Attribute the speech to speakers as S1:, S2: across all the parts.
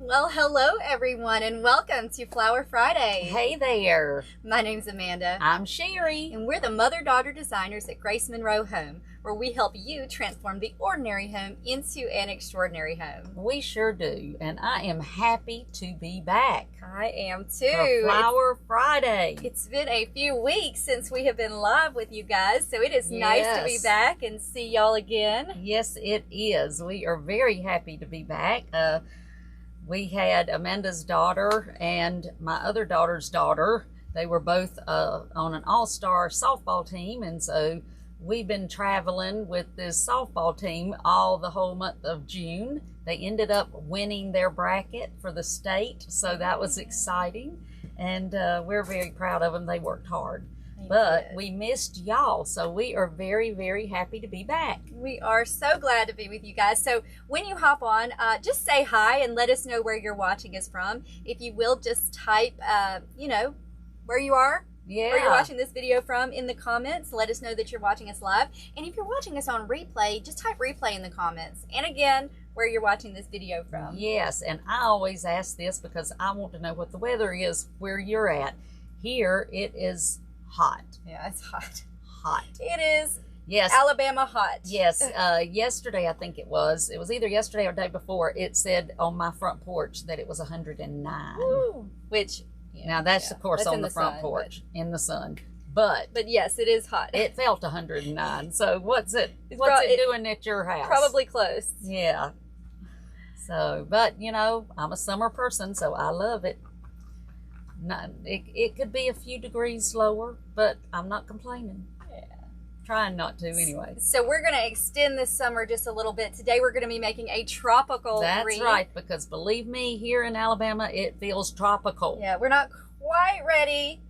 S1: Well, hello everyone and welcome to Flower Friday.
S2: Hey there.
S1: My name's Amanda.
S2: I'm Sherry.
S1: And we're the mother-daughter designers at Grace Monroe Home, where we help you transform the ordinary home into an extraordinary home.
S2: We sure do. And I am happy to be back.
S1: I am too.
S2: For Flower Friday.
S1: It's been a few weeks since we have been live with you guys, so it is nice to be back and see y'all again.
S2: Yes, it is. We are very happy to be back. We had Amanda's daughter and my other daughter's daughter. They were both on an all-star softball team, and so we've been traveling with this softball team the whole month of June. They ended up winning their bracket for the state, so that was exciting, and we're very proud of them. They worked hard. But we missed y'all, so we are very, very happy to be back.
S1: We are so glad to be with you guys. So when you hop on, just say hi and let us know where you're watching us from. If you will, just type, where you are, where you're watching this video from in the comments. Let us know that you're watching us live. And if you're watching us on replay, just type replay in the comments. And again, where you're watching this video from.
S2: Yes, and I always ask this because I want to know what the weather is where you're at. Here, it is hot.
S1: Yeah, it's hot.
S2: Hot.
S1: It is.
S2: Yes.
S1: Alabama hot.
S2: Yes. Yesterday, I think it was either yesterday or the day before, it said on my front porch that it was 109.
S1: Ooh, which,
S2: now that's of course on the front porch in the sun. But
S1: yes, it is hot.
S2: It felt 109. So what's it doing at your house?
S1: Probably close.
S2: Yeah. So, but I'm a summer person, so I love it. It could be a few degrees lower, but I'm not complaining.
S1: Yeah.
S2: Trying not to anyway.
S1: So we're going to extend this summer just a little bit. Today we're going to be making a tropical
S2: That's
S1: wreath.
S2: right, because believe me, here in Alabama, it feels tropical.
S1: Yeah, we're not quite ready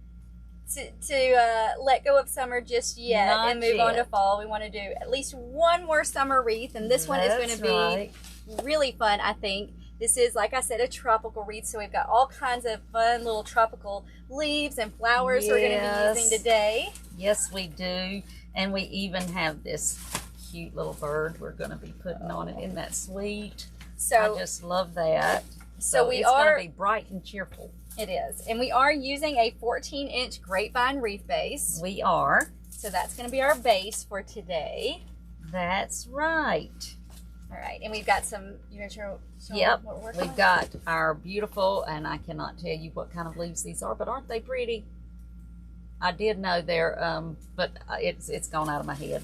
S1: to let go of summer just yet and move on to fall. We want to do at least one more summer wreath, and this one is going to be really fun, I think. This is, like I said, a tropical wreath, so we've got all kinds of fun little tropical leaves and flowers we're going to be using today.
S2: Yes, we do. And we even have this cute little bird we're going to be putting on it. Isn't that sweet? So I just love that. So it's going to be bright and cheerful.
S1: It is. And we are using a 14-inch grapevine wreath base.
S2: We are.
S1: So that's going to be our base for today.
S2: That's right.
S1: All right, and we've got some, you want to show
S2: yep,
S1: what we're working on?
S2: We've got our beautiful, and I cannot tell you what kind of leaves these are, but aren't they pretty? I did know they're, but it's gone out of my head.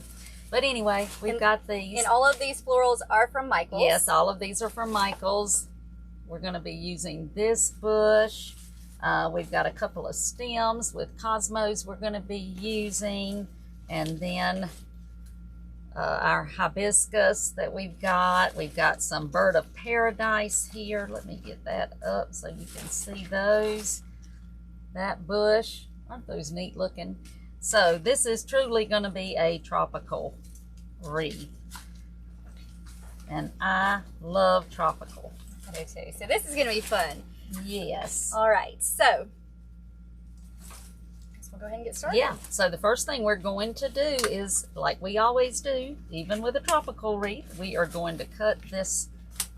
S2: But anyway, we've got these.
S1: And all of these florals are from Michael's.
S2: Yes, all of these are from Michael's. We're going to be using this bush. We've got a couple of stems with cosmos we're going to be using, and then our hibiscus that we've got some bird of paradise here. Let me get that up so you can see those. That bush, aren't those neat looking? So this is truly going to be a tropical wreath, and I love tropical.
S1: I do too. So this is going to be fun.
S2: Yes.
S1: All right, so we'll go ahead and get started.
S2: Yeah, so the first thing we're going to do is, like we always do, even with a tropical wreath, we are going to cut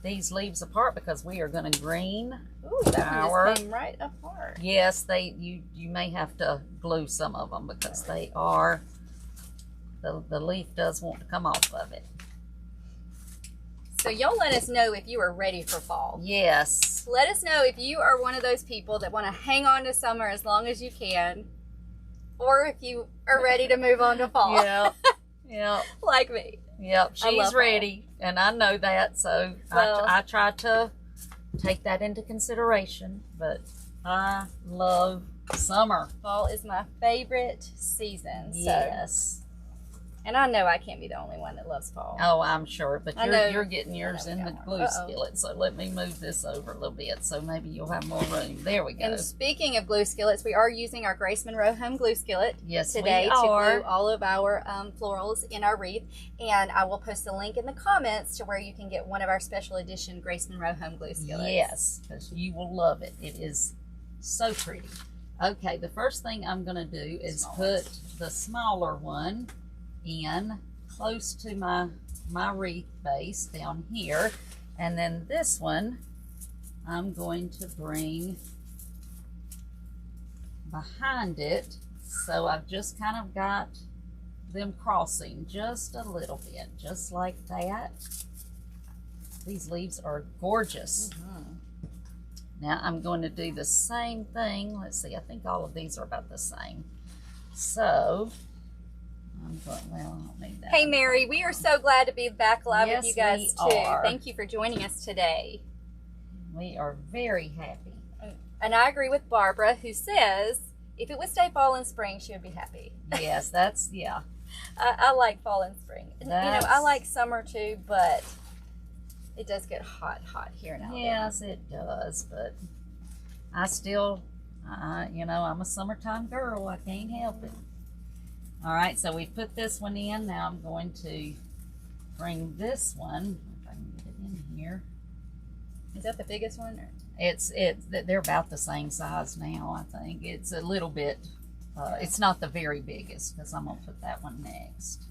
S2: these leaves apart because we are going to green.
S1: Ooh, that one just came right apart.
S2: Yes, you may have to glue some of them because they are, the leaf does want to come off of it.
S1: So y'all let us know if you are ready for fall.
S2: Yes.
S1: Let us know if you are one of those people that want to hang on to summer as long as you can, or if you are ready to move on to fall.
S2: Yeah. Yeah.
S1: Like me.
S2: Yep, she's ready, and I know that, so I try to take that into consideration, but I love summer.
S1: Fall is my favorite season.
S2: Yes.
S1: And I know I can't be the only one that loves fall.
S2: Oh, I'm sure, but you're getting yours in the glue skillet, so let me move this over a little bit so maybe you'll have more room. There we go.
S1: And speaking of glue skillets, we are using our Grace Monroe Home Glue Skillet today
S2: to
S1: glue all of our florals in our wreath. And I will post a link in the comments to where you can get one of our special edition Grace Monroe Home Glue Skillets.
S2: Yes, because you will love it. It is so pretty. Okay, the first thing I'm going to do is put the smaller one in close to my wreath base down here, and then this one I'm going to bring behind it, so I've just kind of got them crossing just a little bit, just like that. These leaves are gorgeous. Now I'm going to do the same thing. Let's see, I think all of these are about the same. So I'm going, well, I don't need that.
S1: Hey Mary, we are so glad to be back live
S2: Yes,
S1: with you guys
S2: we
S1: too.
S2: are.
S1: Thank you for joining us today.
S2: We are very happy.
S1: And I agree with Barbara, who says if it would stay fall and spring, she would be happy.
S2: Yes, that's, yeah.
S1: I like fall and spring. And, you know, I like summer too, but it does get hot here in Alabama.
S2: Yes, it does, but I still, you know, I'm a summertime girl. I can't help it. All right, so we put this one in. Now I'm going to bring this one, if I can get it in here.
S1: Is that the biggest one? Or?
S2: They're about the same size now, I think. It's a little bit, it's not the very biggest, because I'm going to put that one next.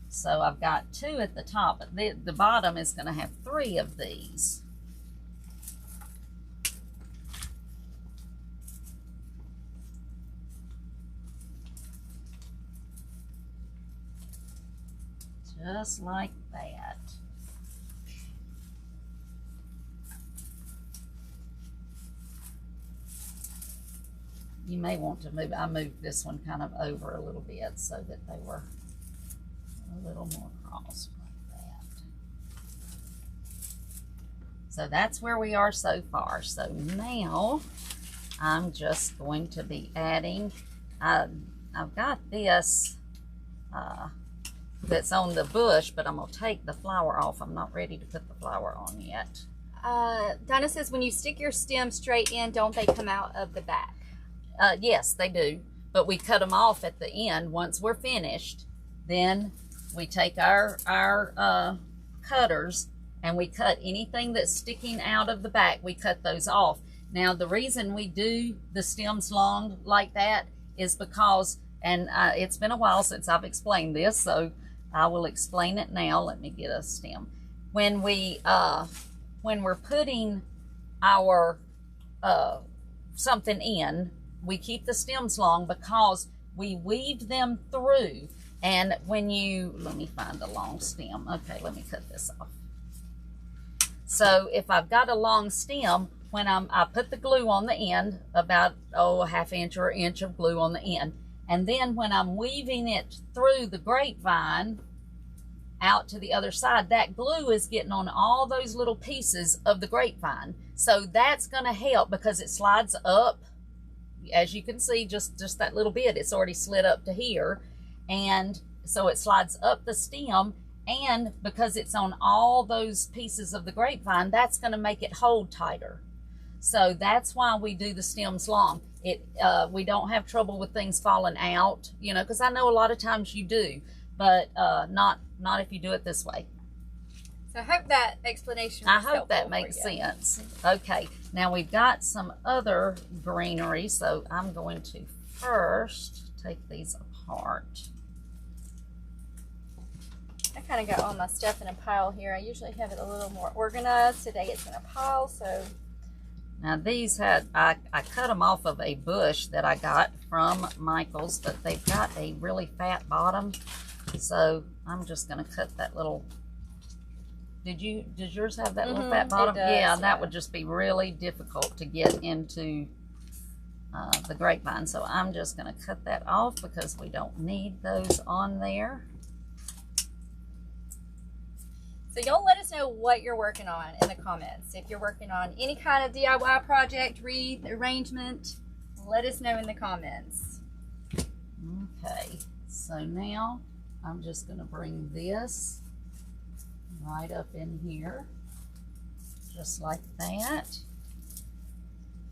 S2: So I've got 2 at the top, but the bottom is going to have 3 of these. Just like that. You may want to move, I moved this one kind of over a little bit so that they were a little more crossed like that. So that's where we are so far. So now I'm just going to be adding, I've got this that's on the bush, but I'm going to take the flower off. I'm not ready to put the flower on yet.
S1: Donna says when you stick your stem straight in, don't they come out of the back?
S2: Yes, they do, but we cut them off at the end once we're finished. Then we take our cutters and we cut anything that's sticking out of the back. We cut those off. Now the reason we do the stems long like that is because, and it's been a while since I've explained this, so I will explain it now. Let me get a stem. When we're putting our something in, we keep the stems long because we weave them through. And when you, let me find a long stem. Okay, let me cut this off. So if I've got a long stem, when I put the glue on the end, about a half inch or inch of glue on the end. And then when I'm weaving it through the grapevine out to the other side, that glue is getting on all those little pieces of the grapevine. So that's gonna help because it slides up. As you can see, just that little bit, it's already slid up to here. And so it slides up the stem, and because it's on all those pieces of the grapevine, that's going to make it hold tighter. So that's why we do the stems long. We don't have trouble with things falling out, you know, because I know a lot of times you do, but not if you do it this way.
S1: So I hope that explanation was
S2: I hope that makes sense. Okay, now we've got some other greenery, so I'm going to first take these apart.
S1: I kind of got all my stuff in a pile here. I usually have it a little more organized. Today it's in a pile, so.
S2: Now these I cut them off of a bush that I got from Michael's, but they've got a really fat bottom, so I'm just going to cut that little. Does yours have that little fat bottom?
S1: It does,
S2: yeah, that would just be really difficult to get into the grapevine. So I'm just going to cut that off because we don't need those on there.
S1: So y'all let us know what you're working on in the comments. If you're working on any kind of DIY project, wreath, arrangement, let us know in the comments.
S2: Okay, so now I'm just going to bring this right up in here, just like that.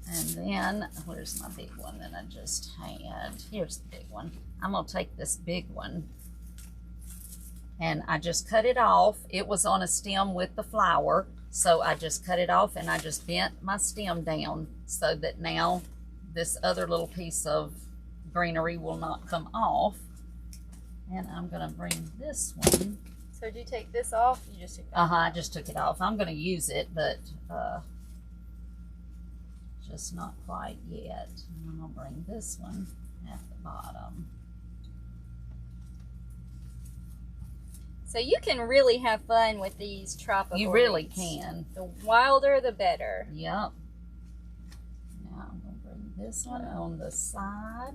S2: And then, where's my big one that I just had? Here's the big one. I'm going to take this big one, and I just cut it off. It was on a stem with the flower, so I just cut it off and I just bent my stem down so that now this other little piece of greenery will not come off. And I'm going to bring this one.
S1: So did you take this off? You just took that
S2: I just took it off. I'm going to use it, but just not quite yet. And I'm gonna bring this one at the bottom.
S1: So you can really have fun with these tropical
S2: You really
S1: wreaths.
S2: can.
S1: The wilder, the better.
S2: Yep. Now I'm gonna bring this one on the side.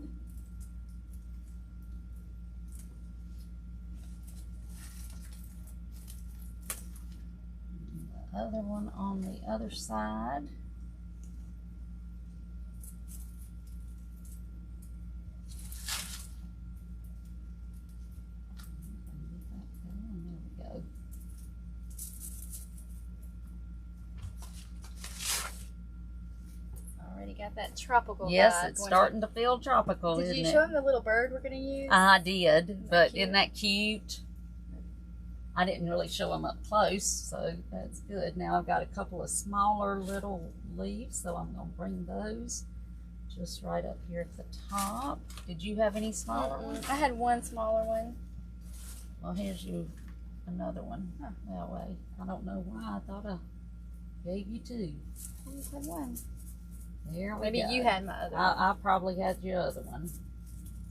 S2: And the other one on the other side.
S1: Got that tropical
S2: Yes,
S1: vibe
S2: it's
S1: going
S2: starting
S1: on.
S2: to feel tropical,
S1: Did
S2: isn't
S1: you
S2: it?
S1: show him the little bird we're going to use?
S2: I did, but
S1: cute?
S2: isn't that cute? I didn't really show them up close, so that's good. Now I've got a couple of smaller little leaves, so I'm going to bring those just right up here at the top. Did you have any smaller ones?
S1: I had one smaller one.
S2: Well, here's you another one that way. I don't know why I thought I gave you two.
S1: I just had one.
S2: There we
S1: Maybe
S2: go.
S1: you had my other one.
S2: I probably had your other one.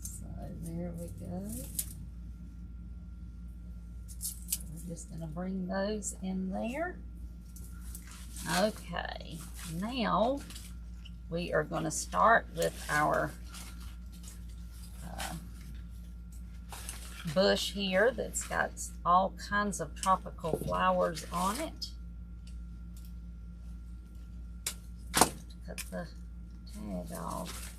S2: So there we go. We're just going to bring those in there. Okay, now we are going to start with our bush here that's got all kinds of tropical flowers on it. Cut the tag off.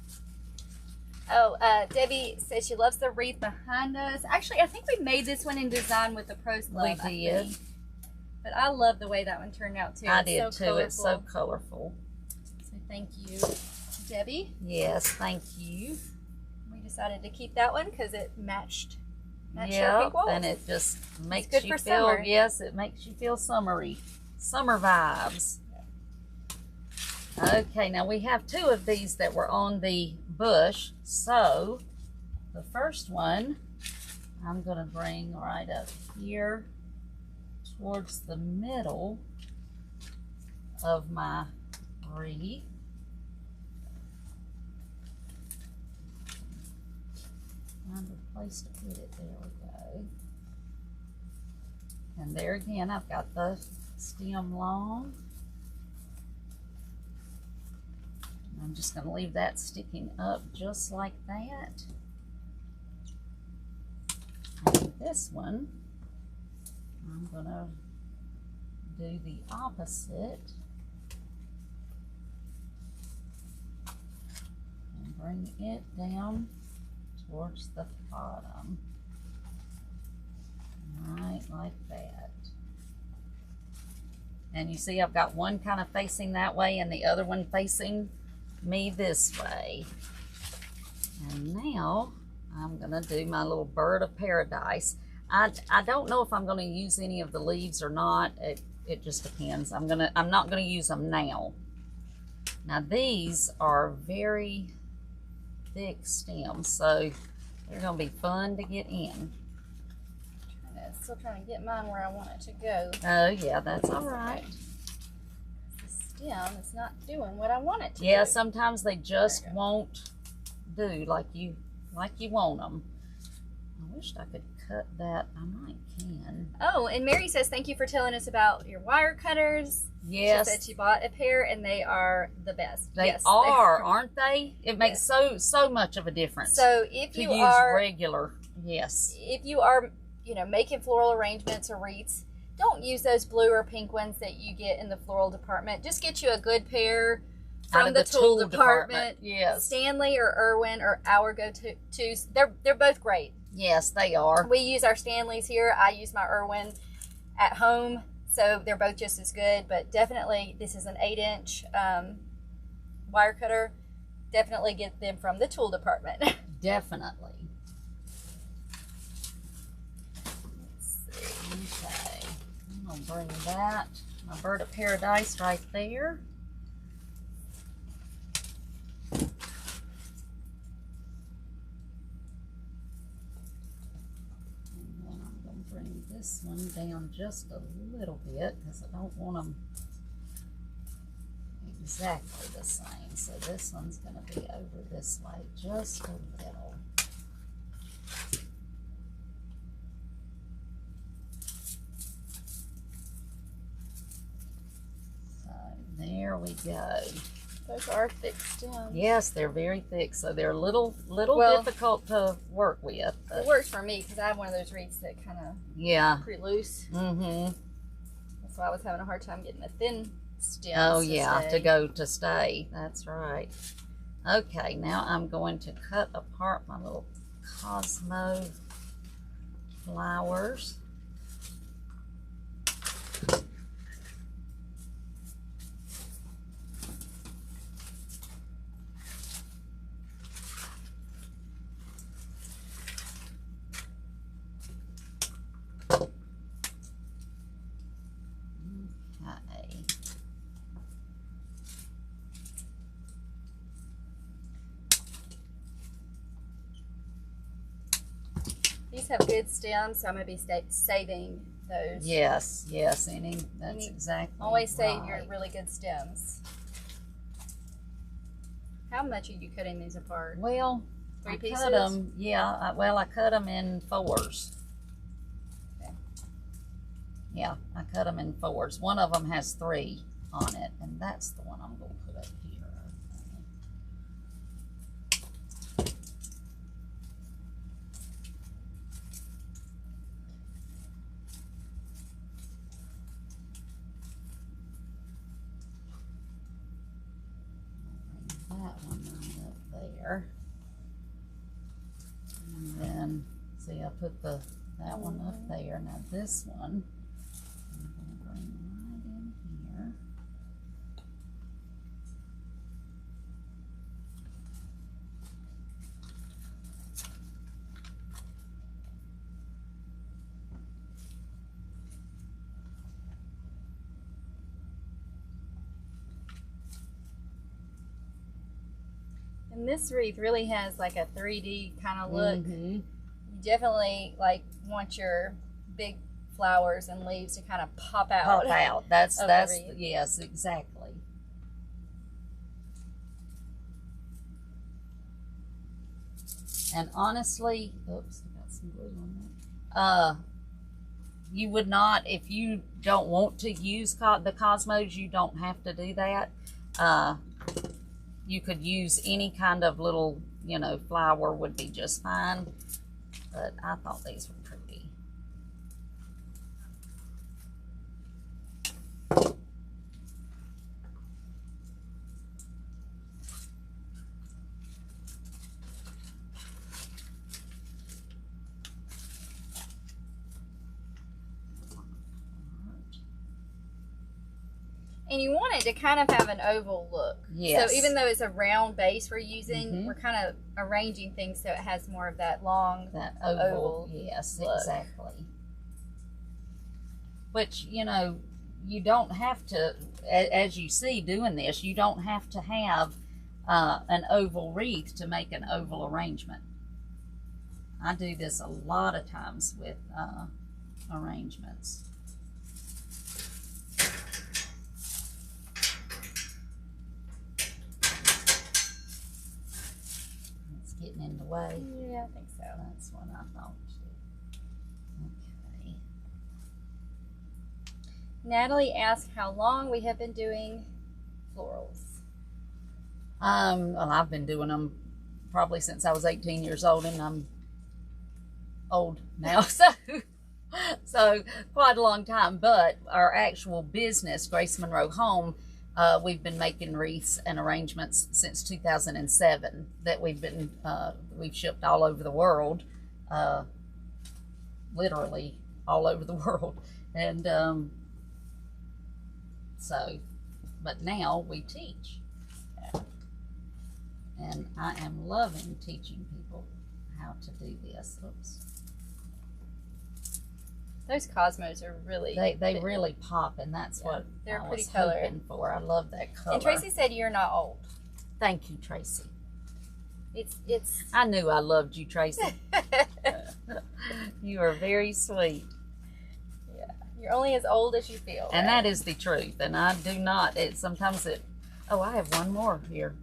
S1: Oh, Debbie says she loves the wreath behind us. Actually, I think we made this one in design with the Pros Love.
S2: We did.
S1: But I love the way that one turned out too.
S2: I
S1: It's
S2: did
S1: so
S2: too. It's so
S1: colorful.
S2: colorful.
S1: So thank you, Debbie.
S2: Yes, thank you.
S1: We decided to keep that one because it matched our
S2: Yeah,
S1: pink walls.
S2: and it just makes
S1: good
S2: you
S1: for
S2: feel,
S1: summer.
S2: yes, it makes you feel summery. Summer vibes. Okay, now we have two of these that were on the bush. So the first one I'm going to bring right up here towards the middle of my wreath. Find a place to put it. There we go. And there again, I've got the stem long. I'm just going to leave that sticking up just like that. And this one, I'm going to do the opposite and bring it down towards the bottom, right like that. And you see I've got one kind of facing that way and the other one facing me this way. And now I'm gonna do my little bird of paradise. I don't know if I'm gonna use any of the leaves or not. It just depends. I'm not gonna use them now. Now these are very thick stems, so they're gonna be fun to get in.
S1: Still trying to get mine where I want it to go.
S2: Oh yeah, that's all right.
S1: The stem is not doing what I want it to do.
S2: Yeah, sometimes they just won't do like you want them. I wish I could cut that. I might can.
S1: Oh, and Mary says thank you for telling us about your wire cutters.
S2: Yes.
S1: She said she bought a pair and they are the best.
S2: They
S1: yes,
S2: are, aren't they? It makes
S1: Yes.
S2: so much of a difference.
S1: So if
S2: to
S1: you
S2: use
S1: are
S2: regular, yes.
S1: if you are, making floral arrangements or wreaths, don't use those blue or pink ones that you get in the floral department. Just get you a good pair
S2: Out
S1: from
S2: of
S1: the tool department.
S2: Yes.
S1: Stanley or Irwin are our go-tos. They're both great.
S2: Yes, they are.
S1: We use our Stanleys here. I use my Irwin at home, so they're both just as good. But definitely, this is an 8-inch wire cutter. Definitely get them from the tool department.
S2: Definitely.
S1: Let's see.
S2: Okay. I'm going to bring that, my bird of paradise right there. This one down just a little bit because I don't want them exactly the same. So this one's going to be over this way just a little. So there we go.
S1: Those are thick stems.
S2: Yes, they're very thick, so they're a little difficult to work with. But
S1: it works for me because I have one of those wreaths that kind of pretty loose.
S2: Mm-hmm.
S1: That's why I was having a hard time getting the thin stems.
S2: Oh yeah, to stay. That's right. Okay, now I'm going to cut apart my little Cosmo flowers.
S1: These have good stems, so I'm going to be saving those.
S2: Yes, that's exactly
S1: always save
S2: right.
S1: your really good stems. How much are you cutting these apart?
S2: Well,
S1: Three pieces?
S2: Cut them, I cut them in 4s.
S1: Okay.
S2: Yeah, I cut them in 4s. One of them has 3 on it, and that's the one I'm going to put up here. That one right up there. And then, see, I put that one up there. Now this one, I'm going to bring right in here.
S1: And this wreath really has like a 3D kind of look.
S2: Mm-hmm.
S1: You definitely want your big flowers and leaves to kind of pop out.
S2: Pop out. That's
S1: wreath.
S2: Yes, exactly. And honestly, oops, I got some glue on that. You would not, if you don't want to use the Cosmos, you don't have to do that. You could use any kind of little, flower would be just fine. But I thought these were pretty.
S1: And you want it to kind of have an oval look.
S2: Yes.
S1: So even though it's a round base we're using, we're kind of arranging things so it has more of that long, oval
S2: yes,
S1: look.
S2: exactly. Which, you don't have to, as you see doing this, you don't have to have an oval wreath to make an oval arrangement. I do this a lot of times with arrangements. Getting in the way.
S1: Yeah, I think so.
S2: That's what I thought too. Okay.
S1: Natalie asked how long we have been doing florals.
S2: Well, I've been doing them probably since I was 18 years old, and I'm old now, so quite a long time. But our actual business, Grace Monroe Home, we've been making wreaths and arrangements since 2007 that we've shipped all over the world, literally all over the world. And but now we teach. And I am loving teaching people how to do this. Oops.
S1: Those Cosmos are really
S2: they really pop, and that's what
S1: they're
S2: I
S1: pretty
S2: was
S1: color.
S2: hoping for. I love that color.
S1: And Tracy said you're not old.
S2: Thank you, Tracy.
S1: It's
S2: I knew I loved you, Tracy. You are very sweet.
S1: Yeah, you're only as old as you feel.
S2: And that is the truth. And I do not. Sometimes Oh, I have one more here.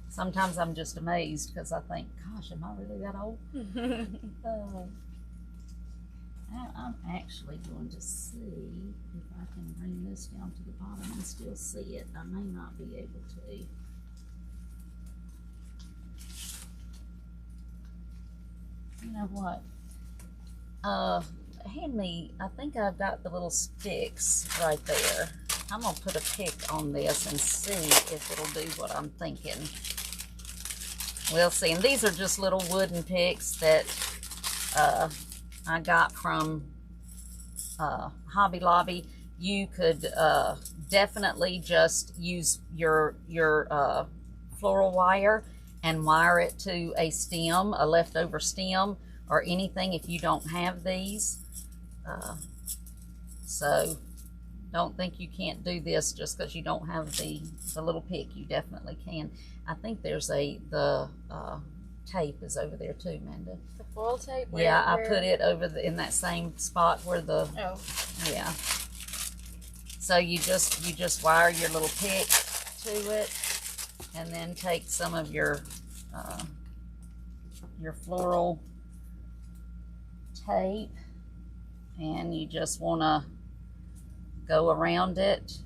S2: Sometimes I'm just amazed because I think, gosh, am I really that old? I'm actually going to see if I can bring this down to the bottom and still see it. I may not be able to. You know what? Hand me, I think I've got the little sticks right there. I'm gonna put a pick on this and see if it'll do what I'm thinking. We'll see. And these are just little wooden picks that I got from Hobby Lobby. You could definitely just use your floral wire and wire it to a stem, a leftover stem, or anything if you don't have these. So don't think you can't do this just because you don't have the little pick. You definitely can. I think there's the tape is over there too, Amanda.
S1: The foil tape?
S2: Yeah, I put it over in that same spot where the, yeah. So you just wire your little pick to it, and then take some of your floral tape, and you just want to go around it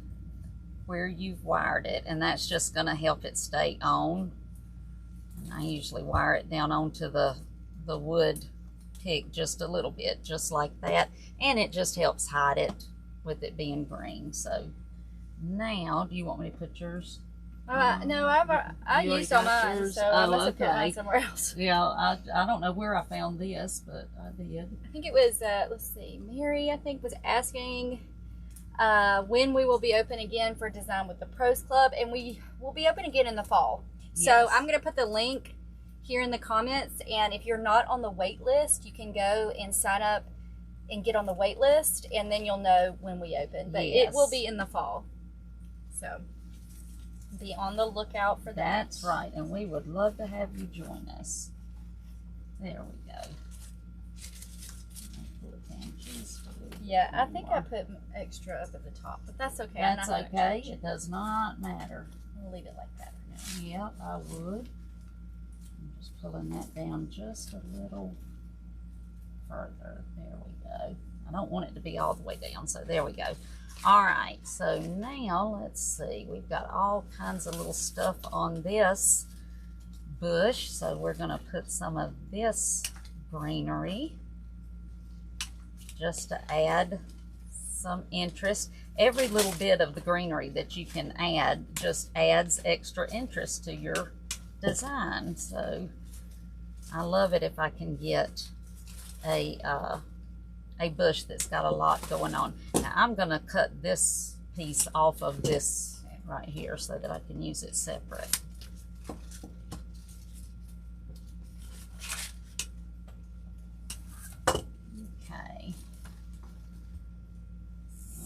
S2: where you've wired it, and that's just going to help it stay on. And I usually wire it down onto the wood pick just a little bit, just like that, and it just helps hide it with it being green. So now, do you want me to put yours?
S1: No, I used all mine, yours? So I must have put mine somewhere else.
S2: Yeah, I don't know where I found this, but I did.
S1: I think it was, let's see, Mary, I think, was asking when we will be open again for Design with the Pros Club, and we will be open again in the fall. Yes. So I'm going to put the link here in the comments, and if you're not on the wait list, you can go and sign up and get on the wait list, and then you'll know when we open. But yes, it will be in the fall. So be on the lookout for that.
S2: That's right, and we would love to have you join us. There we go.
S1: Yeah, I think I put extra up at the top, but that's okay.
S2: That's okay. It does not matter.
S1: We'll leave it like that for now.
S2: Yep, I would. I'm just pulling that down just a little further. There we go. I don't want it to be all the way down, so there we go. All right, so now let's see. We've got all kinds of little stuff on this bush, so we're going to put some of this greenery just to add some interest. Every little bit of the greenery that you can add just adds extra interest to your design. So I love it if I can get a bush that's got a lot going on. Now I'm going to cut this piece off of this right here so that I can use it separate. Okay.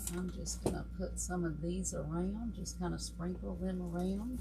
S2: So I'm just going to put some of these around, just kind of sprinkle them around.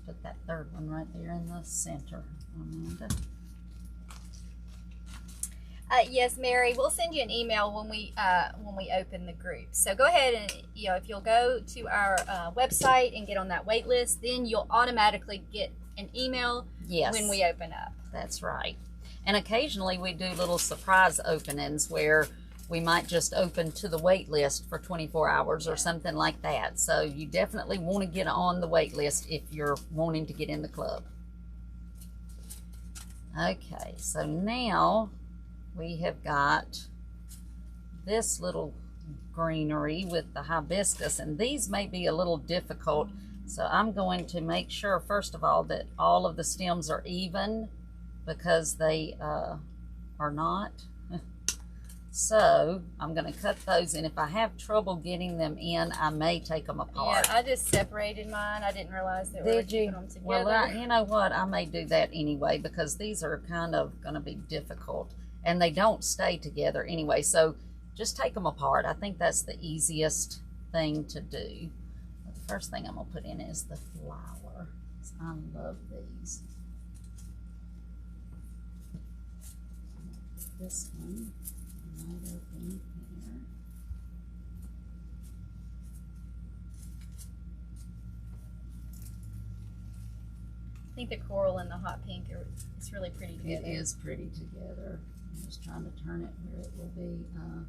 S2: Put that third one right there in the center, Amanda.
S1: Yes, Mary, we'll send you an email when we open the group. So go ahead and, if you'll go to our website and get on that wait list, then you'll automatically get an email when we open up.
S2: That's right. And occasionally we do little surprise openings where we might just open to the wait list for 24 hours or something like that. So you definitely want to get on the wait list if you're wanting to get in the club. Okay, so now we have got this little greenery with the hibiscus, and these may be a little difficult. So I'm going to make sure, first of all, that all of the stems are even, because they or not. So I'm going to cut those, and if I have trouble getting them in, I may take them apart.
S1: Yeah, I just separated mine. I didn't realize that we were keeping them together.
S2: Well, you know what? I may do that anyway, because these are kind of going to be difficult, and they don't stay together anyway. So just take them apart. I think that's the easiest thing to do. But the first thing I'm going to put in is the flower. I love these. This one. Right up in here.
S1: I think the coral and the hot pink it's really pretty together.
S2: It is pretty together. I'm just trying to turn it where it will be a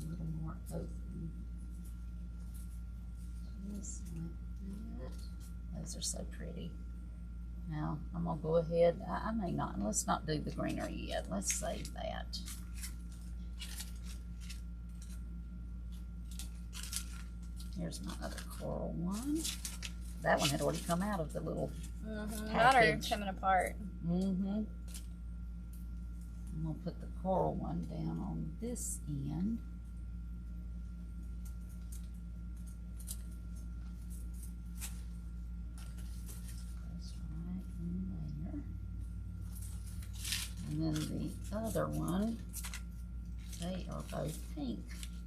S2: little more open. Just like that. Those are so pretty. Now I'm gonna go ahead. I may not. Let's not do the greenery yet. Let's save that. Here's my other coral one. That one had already come out of the little
S1: Mine
S2: package.
S1: are coming apart.
S2: I'm gonna put the coral one down on this end. That's right in there. And then the other one, they are both pink.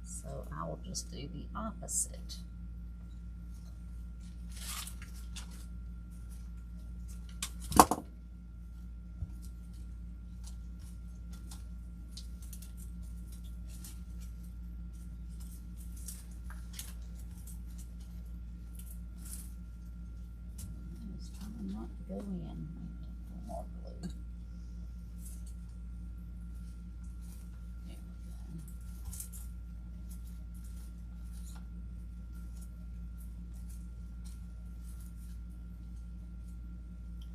S2: So I will just do the opposite. I'm just trying not to go in. More glue.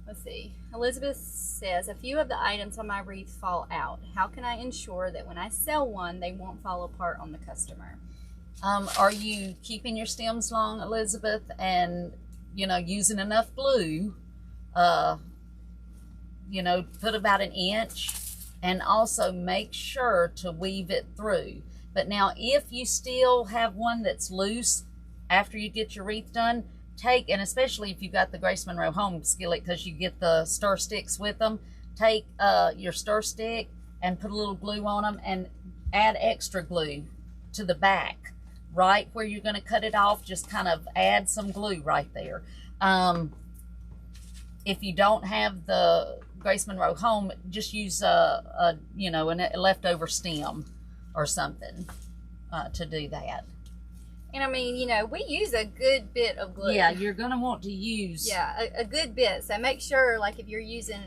S1: Let's see. Elizabeth says, a few of the items on my wreath fall out. How can I ensure that when I sell one, they won't fall apart on the customer?
S2: Are you keeping your stems long, Elizabeth, and, you know, using enough glue? You know, put about an inch, and also make sure to weave it through. But now, if you still have one that's loose after you get your wreath done, take, and especially if you've got the Grace Monroe home skillet, because you get the stir sticks with them, take your stir stick and put a little glue on them and add extra glue to the back, right where you're going to cut it off. Just kind of add some glue right there. If you don't have the Grace Monroe home, just use a leftover stem or something to do that.
S1: And I mean, you know, we use a good bit of glue.
S2: Yeah, you're going to want to use...
S1: Yeah, a good bit. So make sure, like, if you're using,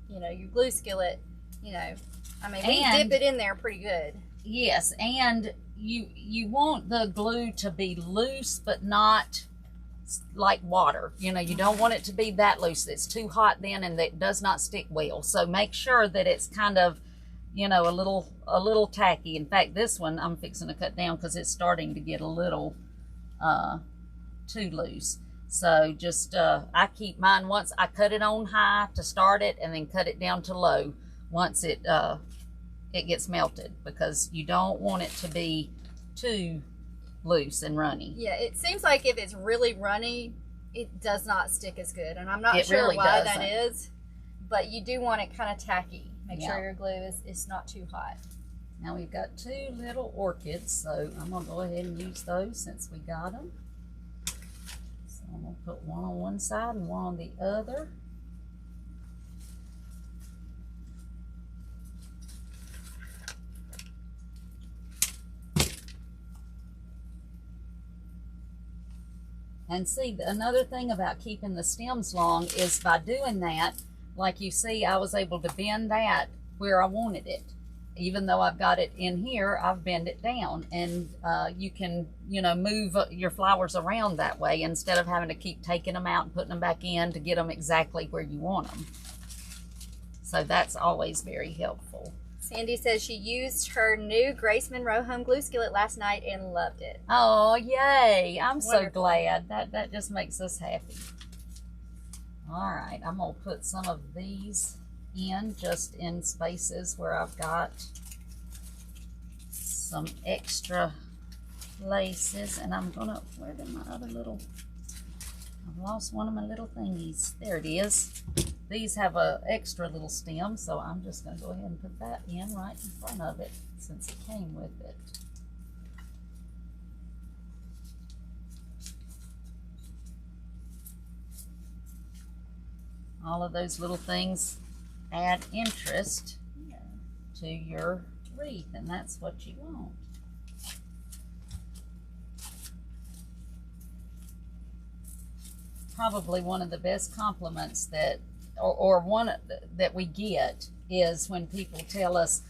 S1: you know, your glue skillet, you know, I mean, we dip it in there pretty good.
S2: Yes, and you want the glue to be loose, but not like water. You know, you don't want it to be that loose. It's too hot then, and it does not stick well. So make sure that it's kind of, you know, a little tacky. In fact, this one I'm fixing to cut down because it's starting to get a little too loose. So just I keep mine, once I cut it on high to start it, and then cut it down to low once it gets melted, because you don't want it to be too loose and runny.
S1: Yeah, it seems like if it's really runny, it does not stick as good, and I'm not sure
S2: really
S1: why
S2: doesn't.
S1: that is, but you do want it kind of tacky. Make
S2: Yeah.
S1: sure your glue is not too hot.
S2: Now we've got two little orchids, so I'm going to go ahead and use those since we got them. So I'm going to put one on one side and one on the other. And see, another thing about keeping the stems long is by doing that, like you see, I was able to bend that where I wanted it. Even though I've got it in here, I've bent it down, and you can, you know, move your flowers around that way instead of having to keep taking them out and putting them back in to get them exactly where you want them. So that's always very helpful.
S1: Sandy says she used her new Grace Monroe home glue skillet last night and loved it.
S2: Oh, yay. I'm
S1: Wonderful.
S2: so glad. That just makes us happy. All right, I'm going to put some of these in just in spaces where I've got some extra laces. And I'm gonna, where did my other little, I've lost one of my little thingies. There it is. These have a extra little stem, so I'm just gonna go ahead and put that in right in front of it since it came with it. All of those little things add interest to your wreath, and that's what you want. Probably one of the best compliments that, or one that we get is when people tell us,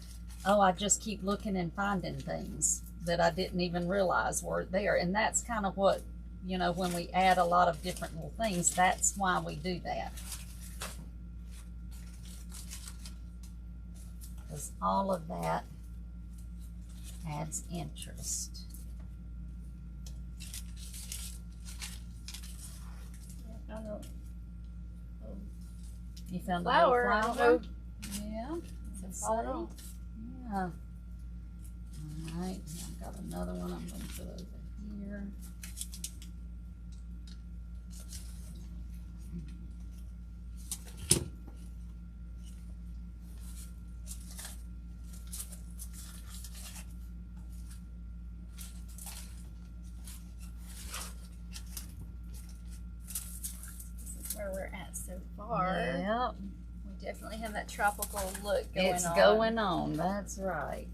S2: oh, I just keep looking and finding things that I didn't even realize were there. And that's kind of what, you know, when we add a lot of different little things, that's why we do that. Because all of that adds interest. You found a little flower? Yeah.
S1: It's all
S2: yeah. All right. I've got another one I'm going to put over here.
S1: Where we're at so far.
S2: Yep.
S1: We definitely have that tropical look going on.
S2: It's going on, that's right.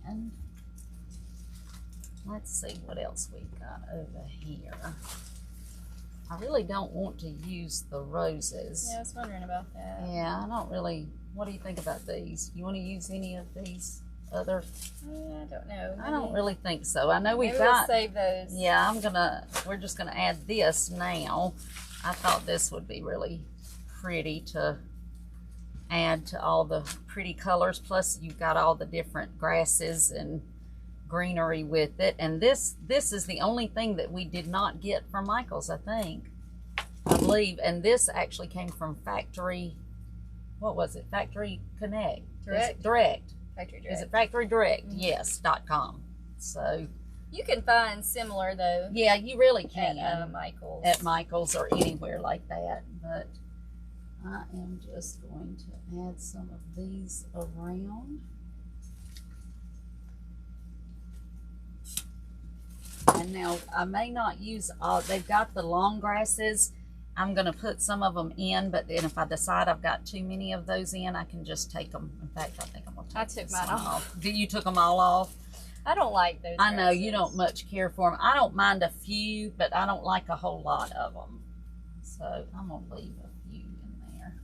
S2: And let's see what else we've got over here. I really don't want to use the roses.
S1: Yeah, I was wondering about that.
S2: Yeah, I don't really. What do you think about these? You want to use any of these other?
S1: I don't know. Maybe,
S2: I don't really think so. I know we've
S1: maybe
S2: got.
S1: We'll save those.
S2: Yeah, we're just gonna add this now. I thought this would be really pretty to add to all the pretty colors. Plus you've got all the different grasses and greenery with it. And this is the only thing that we did not get from Michael's, I believe. And this actually came from Factory, what was it? Factory Connect.
S1: Direct.
S2: Factory Direct. Is it Factory Direct? Mm-hmm. Yes, .com. So
S1: you can find similar though.
S2: Yeah, you really can.
S1: At Michael's.
S2: At Michael's or anywhere like that. But I am just going to add some of these around. And now I may not use all, they've got the long grasses. I'm going to put some of them in, but then if I decide I've got too many of those in, I can just take them. In fact, I think I'm going to take
S1: mine off.
S2: You took them all off?
S1: I don't like those
S2: I know, you don't much care for them. I don't mind a few, but I don't like a whole lot of them. So I'm going to leave a few in there.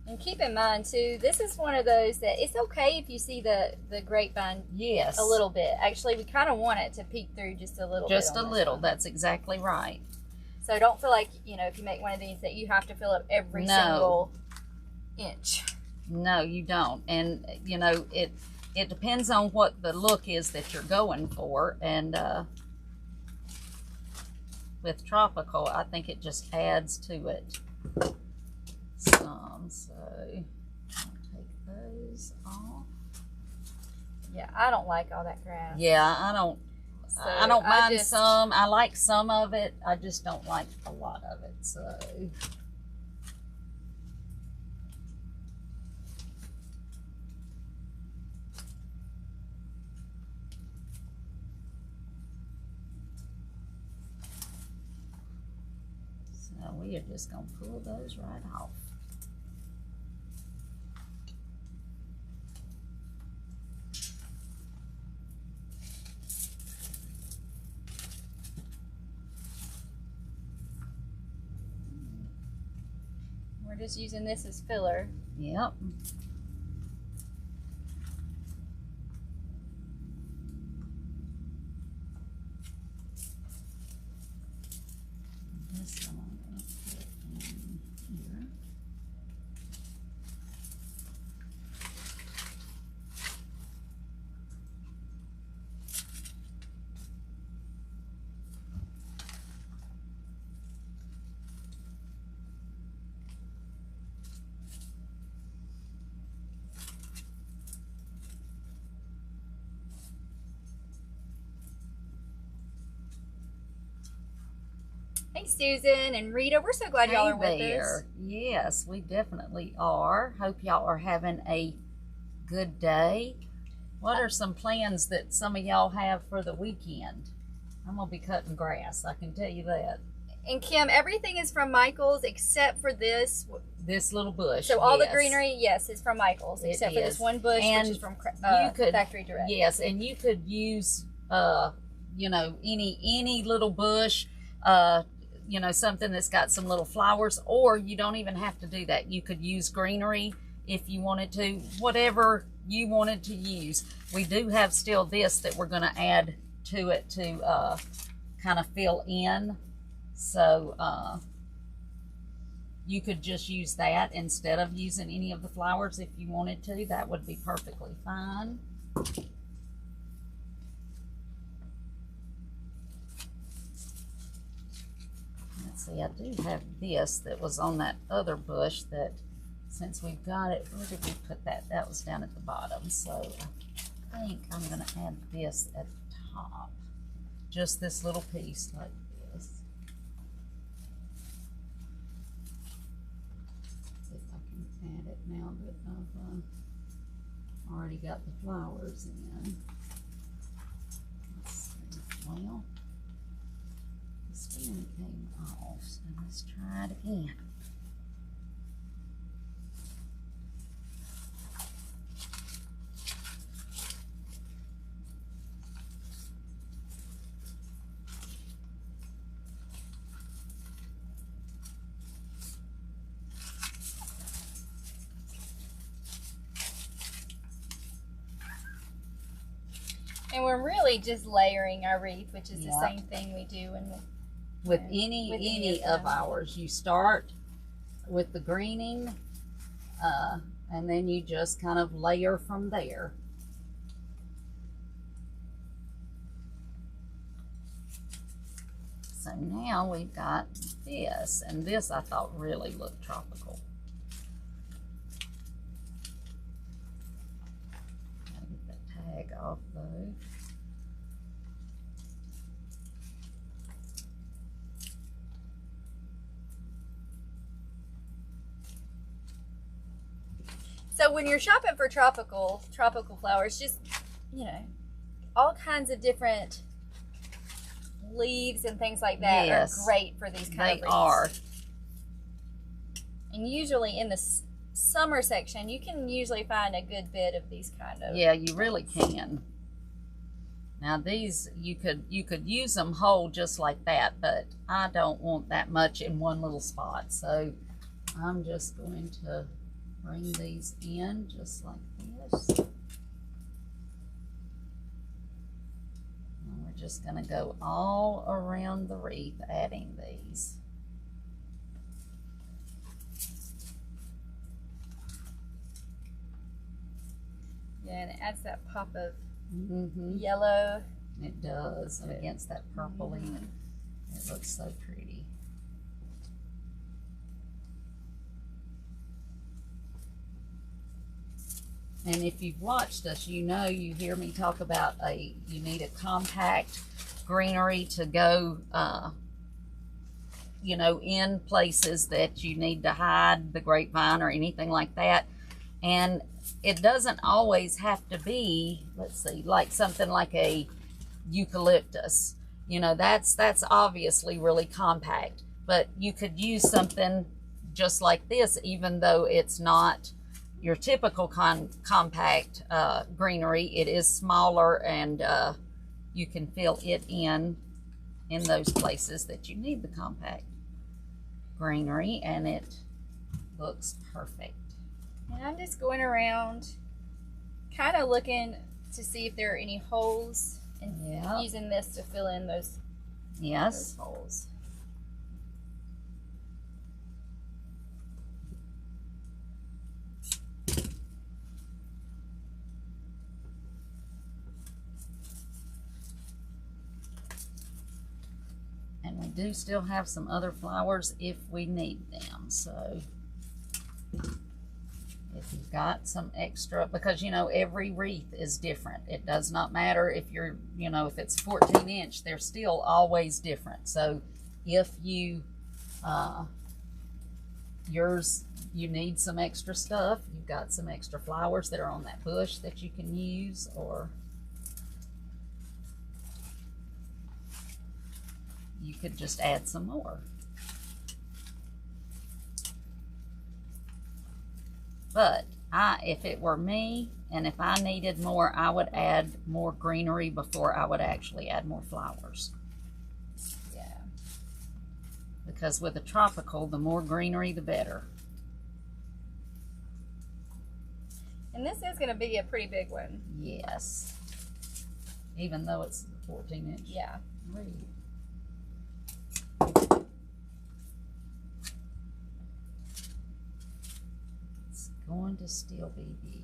S1: And keep in mind too, this is one of those that it's okay if you see the grapevine
S2: yes,
S1: a little bit. Actually, we kind of want it to peek through just a little bit.
S2: Just a little, that's exactly right.
S1: So don't feel like, you know, if you make one of these that you have to fill up every single inch.
S2: No, you don't. And, you know, it depends on what the look is that you're going for. And with tropical, I think it just adds to it some. So I'll take those off.
S1: Yeah, I don't like all that grass.
S2: Yeah, I don't mind some. I like some of it. I just don't like a lot of it. So we are just going to pull those right off.
S1: We're just using this as filler.
S2: Yep. This one I'm going to put in here.
S1: Thanks, Susan and Rita. We're so glad y'all are with us.
S2: Yes, we definitely are. Hope y'all are having a good day. What are some plans that some of y'all have for the weekend? I'm going to be cutting grass, I can tell you that.
S1: And Kim, everything is from Michael's except for this
S2: little bush.
S1: So all the greenery, yes, is from Michael's, except for this one bush,
S2: and
S1: which is from Factory Direct.
S2: Yes, and you could use, you know, any little bush, you know, something that's got some little flowers, or you don't even have to do that. You could use greenery if you wanted to, whatever you wanted to use. We do have still this that we're going to add to it to kind of fill in. So you could just use that instead of using any of the flowers if you wanted to. That would be perfectly fine. Let's see, I do have this that was on that other bush that, since we've got it, where did we put that? That was down at the bottom. So I think I'm going to add this at the top. Just this little piece like this. See if I can add it now that I've already got the flowers in. Let's see. Well, the stem came off, so let's try it again.
S1: And we're really just layering our wreath, which is the same thing we do
S2: with any of ours. You start with the greening, and then you just kind of layer from there. So now we've got this, and this I thought really looked tropical. Gotta get that tag off though.
S1: So when you're shopping for tropical flowers, just, you know, all kinds of different leaves and things like that are great for these kind of wreaths. They are. And usually in the summer section, you can usually find a good bit of these kind of.
S2: Yeah, you really can. Now these, you could use them whole just like that, but I don't want that much in one little spot. So I'm just going to bring these in just like this. And we're just going to go all around the wreath adding these.
S1: Yeah, and it adds that pop of yellow.
S2: It does, and against that purple in. It looks so pretty. And if you've watched us, you know, you hear me talk about you need a compact greenery to go, you know, in places that you need to hide the grapevine or anything like that. And it doesn't always have to be, let's see, like something like a eucalyptus. You know, that's obviously really compact, but you could use something just like this, even though it's not your typical compact greenery. It is smaller, and you can fill it in those places that you need the compact greenery, and looks perfect.
S1: And I'm just going around kind of looking to see if there are any holes and using this to fill in those, those holes.
S2: And we do still have some other flowers if we need them. So if you've got some extra, because you know every wreath is different. It does not matter if you're, you know, if it's 14 inch, they're still always different. So if you yours, you need some extra stuff, you've got some extra flowers that are on that bush that you can use, or you could just add some more. But if it were me, and if I needed more, I would add more greenery before I would actually add more flowers.
S1: Yeah.
S2: Because with a tropical, the more greenery, the better.
S1: And this is going to be a pretty big one.
S2: Yes. Even though it's 14 inch.
S1: Yeah.
S2: Wreath. Going to still be big.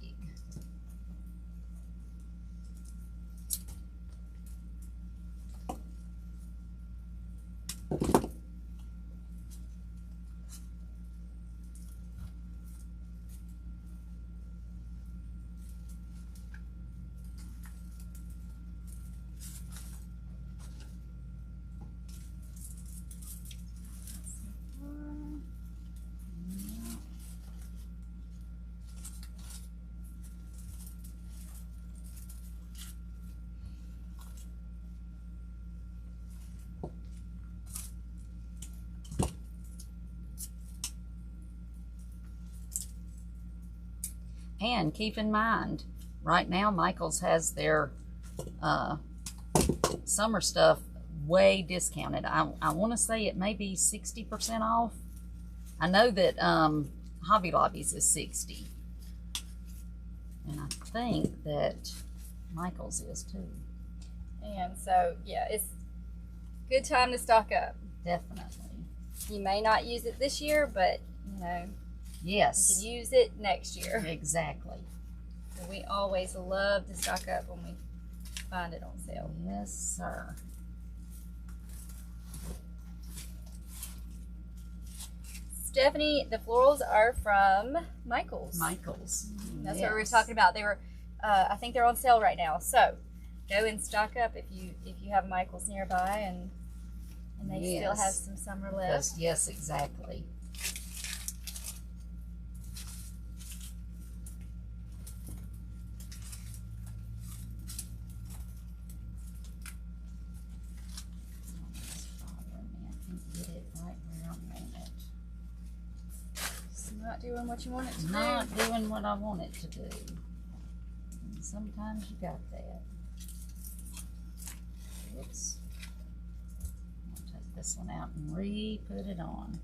S2: And keep in mind, right now Michael's has their summer stuff way discounted. I want to say it may be 60% off. I know that Hobby Lobby's is 60. And I think that Michael's is too.
S1: And so, yeah, it's a good time to stock up.
S2: Definitely.
S1: You may not use it this year, but, you know,
S2: yes,
S1: you can use it next year.
S2: Exactly.
S1: So we always love to stock up when we find it on sale.
S2: Yes, sir.
S1: Stephanie, the florals are from Michael's.
S2: Michael's.
S1: That's what we were talking about. They were, I think they're on sale right now. So go and stock up if you have Michael's nearby, and they still have some summer left.
S2: Yes, exactly.
S1: Not doing what you want it to do.
S2: Not doing what I want it to do. And sometimes you got that. Oops. I'll take this one out and re-put it on.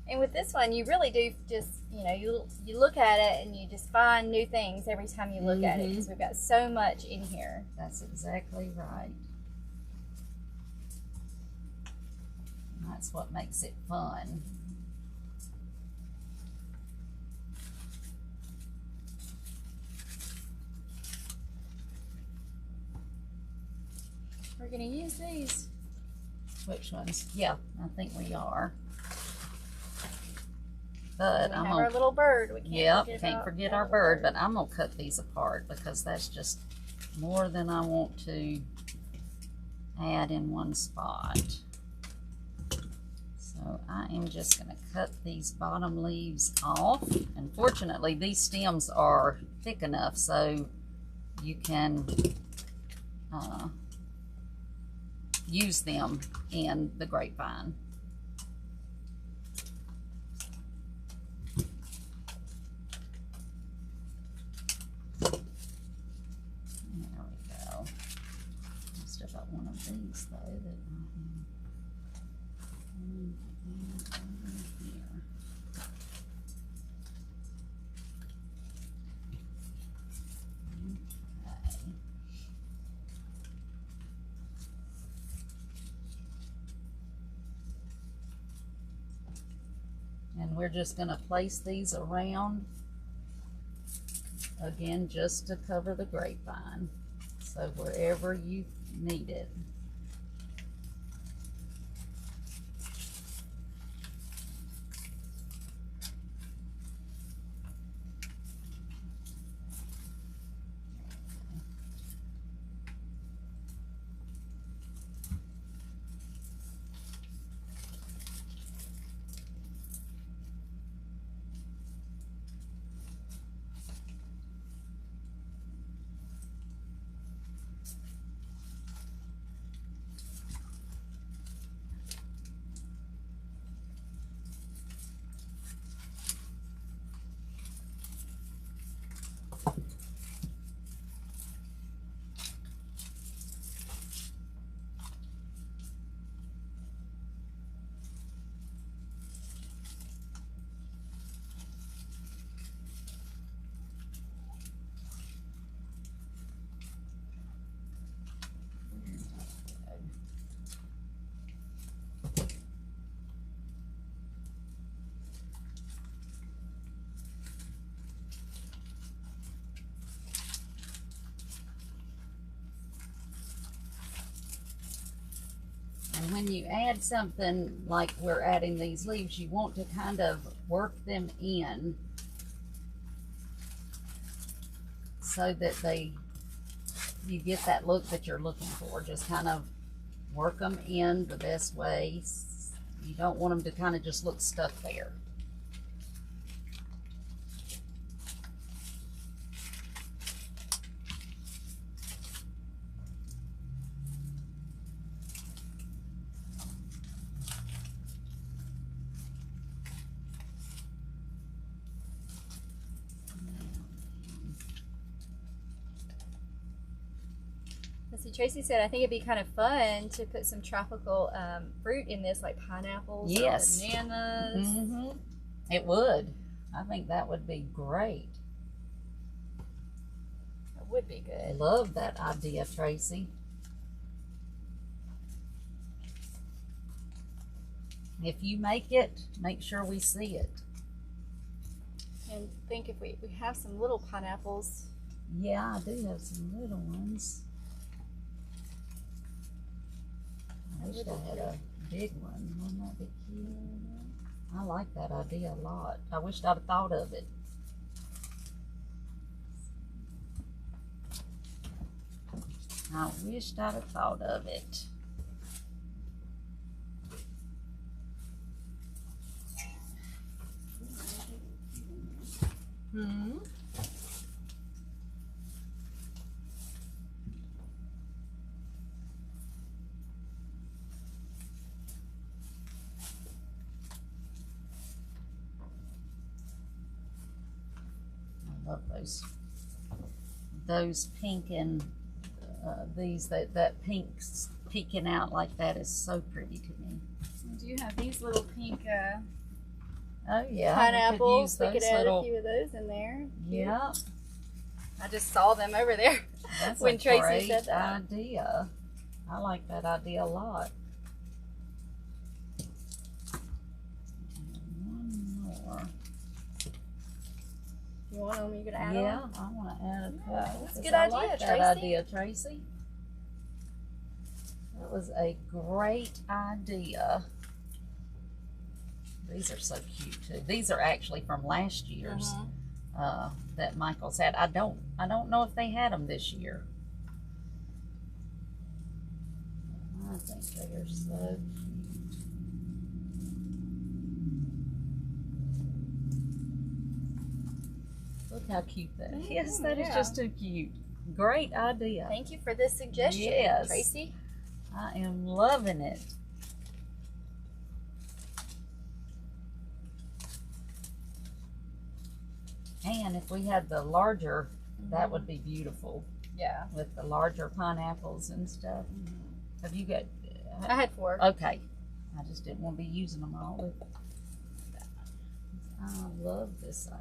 S1: And with this one, you really do just, you know, you look at it and you just find new things every time you look at it, because we've got so much in here.
S2: That's exactly right. And that's what makes it fun.
S1: We're going to use these.
S2: Which ones? Yeah, I think we are. But
S1: we have our little bird. We
S2: can't forget our bird. But I'm gonna cut these apart because that's just more than I want to add in one spot. So I am just gonna cut these bottom leaves off. And fortunately, these stems are thick enough so you can use them in the grapevine. got one of these though that here. Okay. And we're just going to place these around, again, just to cover the grapevine. So wherever you need it. And when you add something like we're adding these leaves, you want to kind of work them in so that you get that look that you're looking for. Just kind of work them in the best way. You don't want them to kind of just look stuck there.
S1: So Tracy said, I think it'd be kind of fun to put some tropical fruit in this, like pineapples,
S2: yes,
S1: or bananas.
S2: Mm-hmm. It would. I think that would be great.
S1: That would be good.
S2: Love that idea, Tracy. If you make it, make sure we see it.
S1: And think if we have some little pineapples.
S2: Yeah, I do have some little ones. I wish I had a big one. Wouldn't that be cute? I like that idea a lot. I wished I'd have thought of it. I wished I'd have thought of it.
S1: Hmm.
S2: I love those pink and these that pink's peeking out like that is so pretty to me.
S1: Do you have these little pink
S2: Oh yeah,
S1: pineapples? We could add
S2: little,
S1: a few of those in there.
S2: Yeah,
S1: I just saw them over there.
S2: that's
S1: when
S2: a
S1: Tracy
S2: great
S1: said that.
S2: idea. I like that idea a lot. And one more.
S1: You want them? You could add
S2: Yeah,
S1: them.
S2: I want to add a couple.
S1: That's a good
S2: I
S1: idea,
S2: like that
S1: Tracy.
S2: idea, Tracy. That was a great idea. These are so cute too. These are actually from last year's that Michael's had. I don't know if they had them this year. I think they are so cute. Look how cute that is. That is just too cute. Great idea.
S1: Thank you for this suggestion,
S2: Yes.
S1: Tracy.
S2: I am loving it. And if we had the larger, that would be beautiful.
S1: Yeah.
S2: With the larger pineapples and stuff. Have you got?
S1: I had 4.
S2: Okay. I just didn't want to be using them all. I love this idea.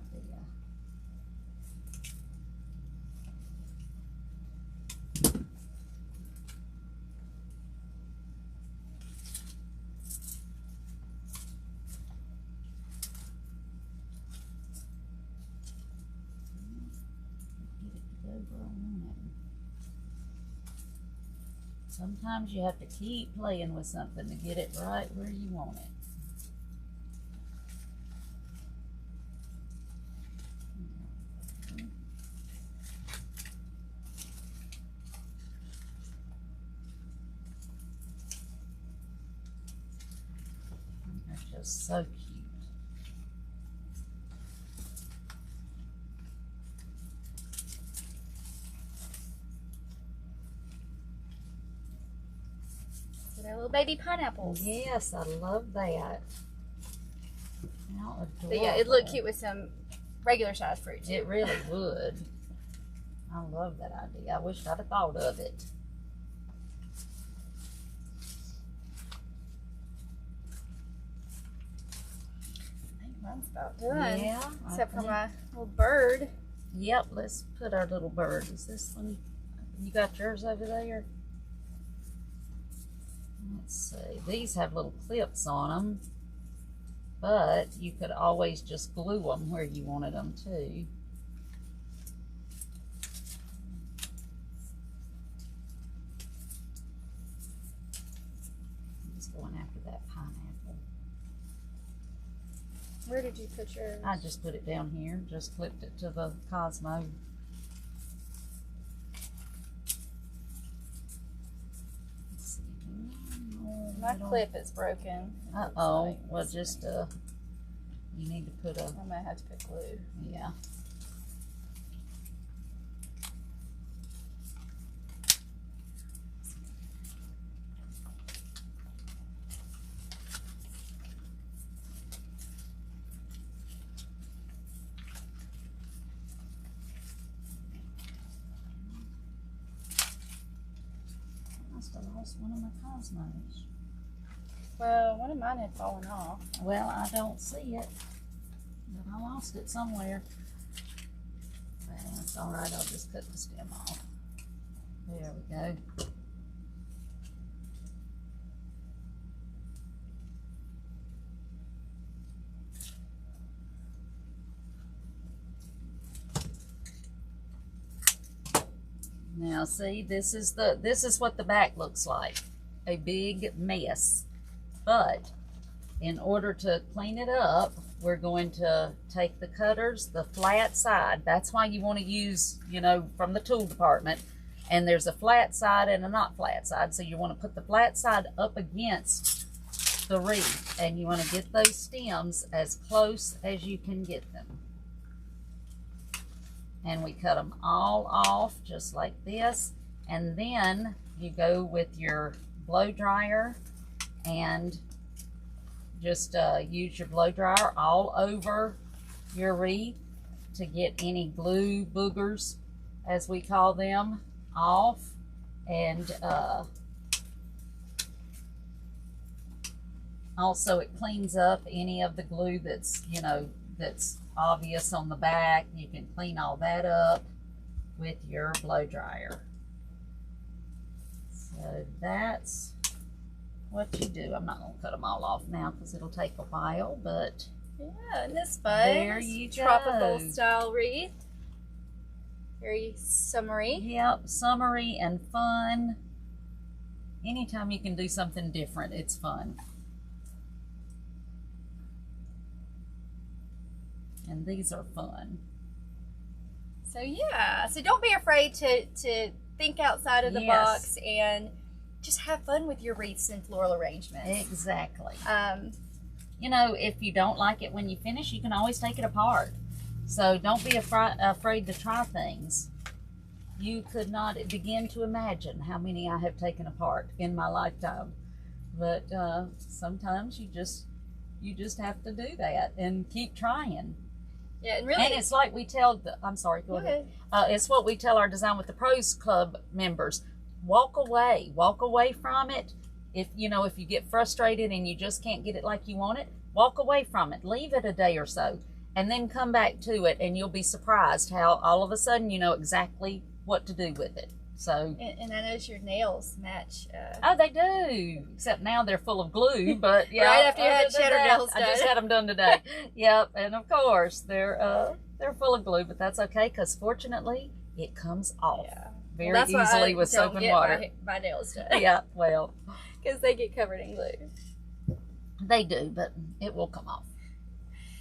S2: Sometimes you have to keep playing with something to get it right where you want it. They're just so cute.
S1: They're little baby pineapples.
S2: Yes, I love that. How adorable.
S1: So yeah, it'd look cute with some regular size fruit too.
S2: It really would. I love that idea. I wish I'd have thought of it.
S1: I think mine's about done.
S2: Yeah.
S1: Except for my little bird.
S2: Yep, let's put our little bird. Is this one? You got yours over there? Let's see. These have little clips on them, but you could always just glue them where you wanted them to. I'm just going after that pineapple.
S1: Where did you put yours?
S2: I just put it down here, just clipped it to the Cosmo.
S1: My clip is broken.
S2: Uh-oh. Well, just, you need to put a...
S1: I might have to put glue.
S2: Yeah. I must have lost one of my Cosmos.
S1: Well, one of mine had fallen off.
S2: Well, I don't see it, but I lost it somewhere. Well, that's all right. I'll just cut the stem off. There we go. Now, see, this is what the back looks like. A big mess. But in order to clean it up, we're going to take the cutters, the flat side. That's why you want to use, you know, from the tool department. And there's a flat side and a not flat side. So you want to put the flat side up against the wreath. And you want to get those stems as close as you can get them. And we cut them all off just like this. And then you go with your blow dryer and just use your blow dryer all over your wreath to get any glue boogers, as we call them, off. And also it cleans up any of the glue that's, you know, that's obvious on the back. You can clean all that up with your blow dryer. So that's what you do. I'm not going to cut them all off now because it'll take a while, but
S1: yeah, and this fun.
S2: There you go.
S1: Tropical style wreath. Very summery.
S2: Yep, summery and fun. Anytime you can do something different, it's fun. And these are fun.
S1: So yeah, so don't be afraid to think outside of the box and just have fun with your wreaths and floral arrangements.
S2: Exactly. You know, if you don't like it when you finish, you can always take it apart. So don't be afraid to try things. You could not begin to imagine how many I have taken apart in my lifetime. But sometimes you just have to do that and keep trying.
S1: Yeah, and really,
S2: and it's like we tell I'm sorry, go ahead. It's what we tell our Design with the Pros Club members. walk away from it. If you get frustrated and you just can't get it like you want it, walk away from it, leave it a day or so, and then come back to it, and you'll be surprised how all of a sudden you know exactly what to do with it. So,
S1: and I notice your nails match.
S2: Oh, they do. Except now they're full of glue. But yeah,
S1: right after you had cheddar nails done.
S2: I just had them done today. Yep, and of course they're full of glue, but that's okay because fortunately it comes off very easily with soap and water.
S1: My nails done.
S2: Yeah, well,
S1: because they get covered in glue.
S2: They do, but it will come off.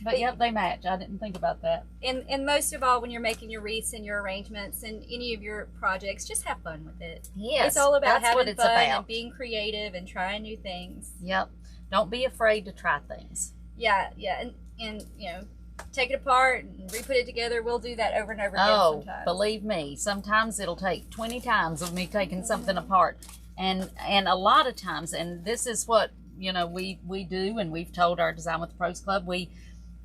S2: But yep, they match. I didn't think about that.
S1: And most of all, when you're making your wreaths and your arrangements and any of your projects, just have fun with it.
S2: Yes,
S1: it's all about having fun
S2: and
S1: being creative and trying new things.
S2: Yep. Don't be afraid to try things.
S1: Yeah, and take it apart and re-put it together. We'll do that over and over again sometimes.
S2: Believe me, sometimes it'll take 20 times of me taking something apart. And a lot of times, and this is what we do, and we've told our Design with the Pros Club, we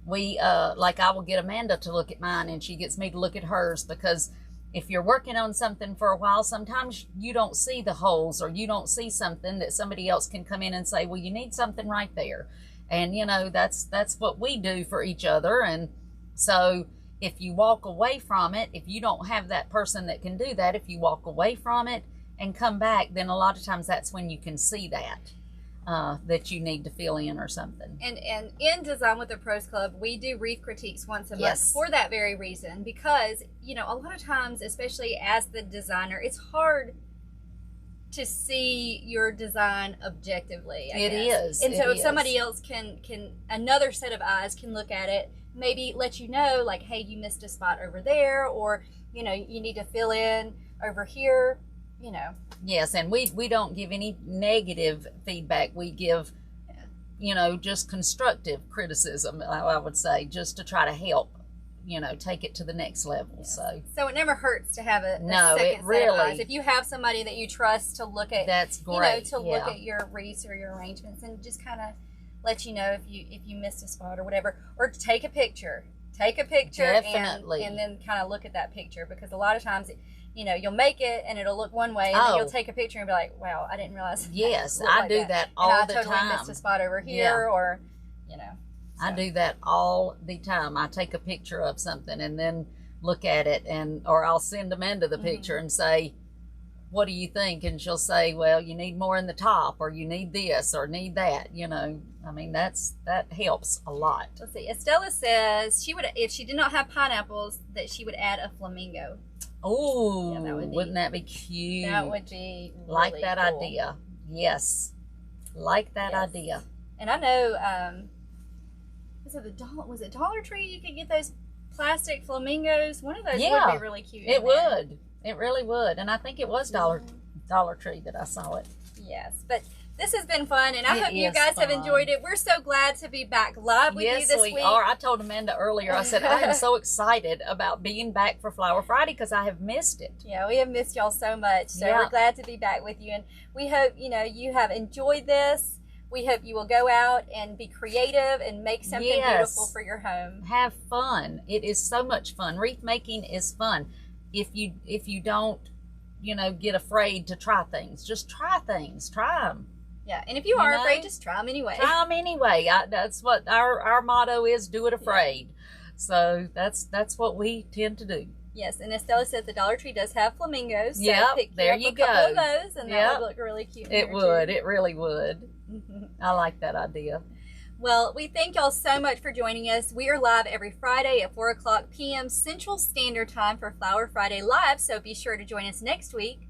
S2: like I will get Amanda to look at mine and she gets me to look at hers, because if you're working on something for a while, sometimes you don't see the holes, or you don't see something that somebody else can come in and say, well, you need something right there. And that's what we do for each other. And so if you walk away from it, if you don't have that person that can do that, if you walk away from it and come back, then a lot of times that's when you can see that you need to fill in or something.
S1: And in Design with the Pros Club, we do wreath critiques once a month for that very reason, because a lot of times, especially as the designer, it's hard to see your design objectively. I guess. And so if somebody else can another set of eyes can look at it, maybe let you know, like, hey, you missed a spot over there, or you need to fill in over here.
S2: Yes, and we don't give any negative feedback. We give, just constructive criticism, I would say, just to try to help, take it to the next level. Yes.
S1: So it never hurts to have a second set of eyes. If you have somebody that you trust to look at,
S2: that's great.
S1: Look at your wreaths or your arrangements and just kind of let you know if you missed a spot or whatever, or take a picture.
S2: Definitely.
S1: and then kind of look at that picture, because a lot of times you'll make it and it'll look one way, and then you'll take a picture and be like, wow, I didn't realize.
S2: Yes, I do that all the time.
S1: I totally missed a spot over here, or,
S2: I do that all the time. I take a picture of something and then look at it, or I'll send Amanda the picture and say, what do you think? And she'll say, well, you need more in the top, or you need this, or need that, I mean, that helps a lot.
S1: Let's see. Estella says she would, if she did not have pineapples, that she would add a flamingo.
S2: Oh, wouldn't that be cute?
S1: That would be really
S2: like that
S1: cool.
S2: idea. Yes, like that idea.
S1: And I know, was it Dollar Tree? You could get those plastic flamingos. One of those would be really cute.
S2: It would. It really would. And I think it was Dollar Tree that I saw it.
S1: Yes, but this has been fun, and I hope you guys have enjoyed it. We're so glad to be back live with you this week.
S2: Yes, we are. I told Amanda earlier, I said, I am so excited about being back for Flower Friday because I have missed it.
S1: Yeah, we have missed y'all so much. So we're glad to be back with you, and we hope, you have enjoyed this. We hope you will go out and be creative and make something beautiful for your home.
S2: Have fun. It is so much fun. Wreath making is fun. If you don't, get afraid to try things, just try things. Try them.
S1: Yeah, and if you are afraid, just try them anyway.
S2: Try them anyway. That's what our motto is: do it afraid. Yeah. So that's what we tend to do.
S1: Yes, and Estella said the Dollar Tree does have flamingos. So
S2: there you go.
S1: A couple of those, and that would look really cute.
S2: It would. It really would. I like that idea.
S1: Well, we thank y'all so much for joining us. We are live every Friday at 4 o'clock p.m. Central Standard Time for Flower Friday Live, so be sure to join us next week.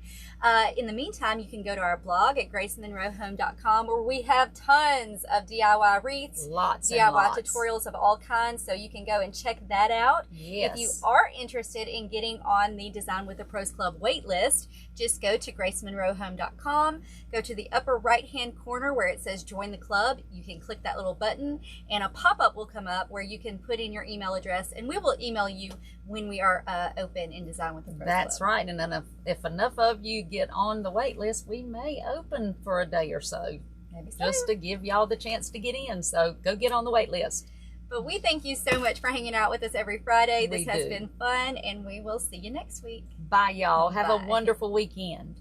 S1: In the meantime, you can go to our blog at gracemonroehome.com, where we have tons of DIY wreaths, DIY tutorials of all kinds, so you can go and check that out.
S2: Yes.
S1: If you are interested in getting on the Design with the Pros Club wait list, just go to gracemonroehome.com, go to the upper right-hand corner where it says Join the Club. You can click that little button, and a pop-up will come up where you can put in your email address, and we will email you when we are open in Design with the Pros Club.
S2: That's right, and then if enough of you get on the wait list, we may open for a day or so.
S1: Maybe so.
S2: Just to give y'all the chance to get in, so go get on the wait list.
S1: But we thank you so much for hanging out with us every Friday. This has been fun, and we will see you next week.
S2: Bye, y'all. Have a wonderful weekend.